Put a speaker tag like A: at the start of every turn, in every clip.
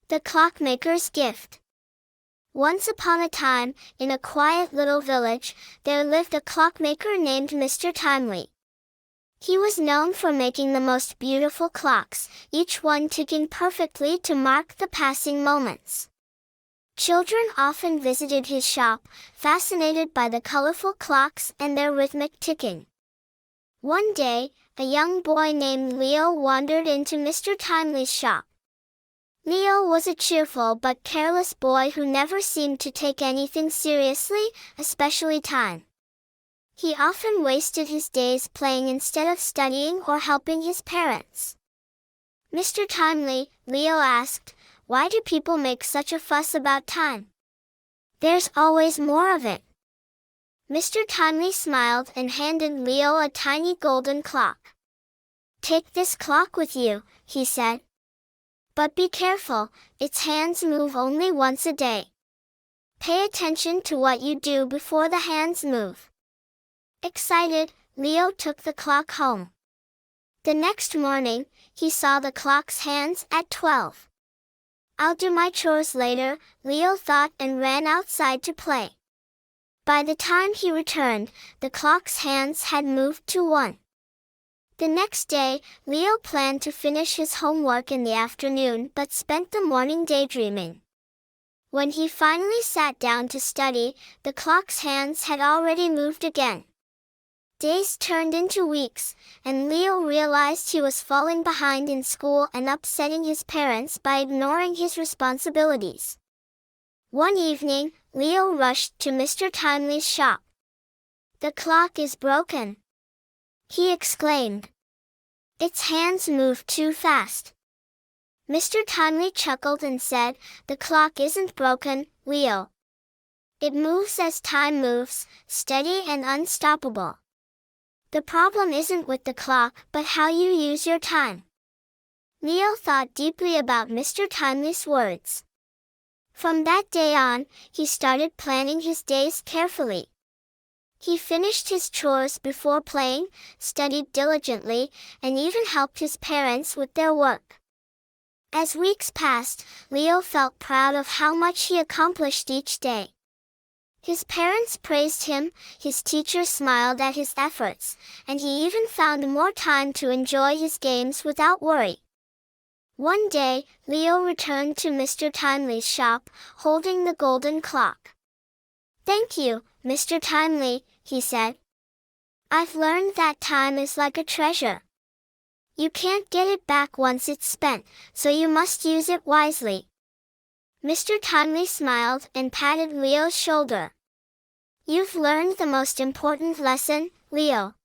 A: The Clockmaker's Gift. Once upon a time, in a quiet little village, there lived a clockmaker named Mr. Timely. He was known for making the most beautiful clocks, each one ticking perfectly to mark the passing moments. Children often visited his shop, fascinated by the colorful clocks and their rhythmic ticking. One day, a young boy named Leo wandered into Mr. Timely's shop. Leo was a cheerful but careless boy who never seemed to take anything seriously, especially time. He often wasted his days playing instead of studying or helping his parents. "Mr. Timely," Leo asked, "why do people make such a fuss about time? There's always more of it." Mr. Timely smiled and handed Leo a tiny golden clock. "Take this clock with you," he said. "But be careful, its hands move only once a day. Pay attention to what you do before the hands move." Excited, Leo took the clock home. The next morning, he saw the clock's hands at 12. "I'll do my chores later," Leo thought, and ran outside to play. By the time he returned, the clock's hands had moved to 1. The next day, Leo planned to finish his homework in the afternoon but spent the morning daydreaming. When he finally sat down to study, the clock's hands had already moved again. Days turned into weeks, and Leo realized he was falling behind in school and upsetting his parents by ignoring his responsibilities. One evening, Leo rushed to Mr. Timely's shop. "The clock is broken," he exclaimed. "Its hands move too fast." Mr. Timely chuckled and said, "The clock isn't broken, Leo. It moves as time moves, steady and unstoppable. The problem isn't with the clock, but how you use your time." Leo thought deeply about Mr. Timely's words. From that day on, he started planning his days carefully. He finished his chores before playing, studied diligently, and even helped his parents with their work. As weeks passed, Leo felt proud of how much he accomplished each day. His parents praised him, his teachers smiled at his efforts, and he even found more time to enjoy his games without worry. One day, Leo returned to Mr. Timely's shop, holding the golden clock. "Thank you, Mr. Timely," he said. "I've learned that time is like a treasure. You can't get it back once it's spent, so you must use it wisely." Mr. Timely smiled and patted Leo's shoulder. "You've learned the most important lesson, Leo.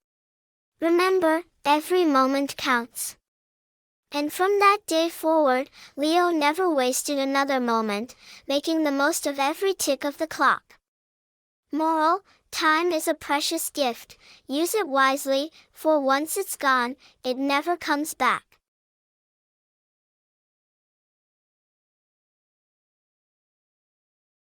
A: Remember, every moment counts." And from that day forward, Leo never wasted another moment, making the most of every tick of the clock. Moral: time is a precious gift. Use it wisely, for once it's gone, it never comes back.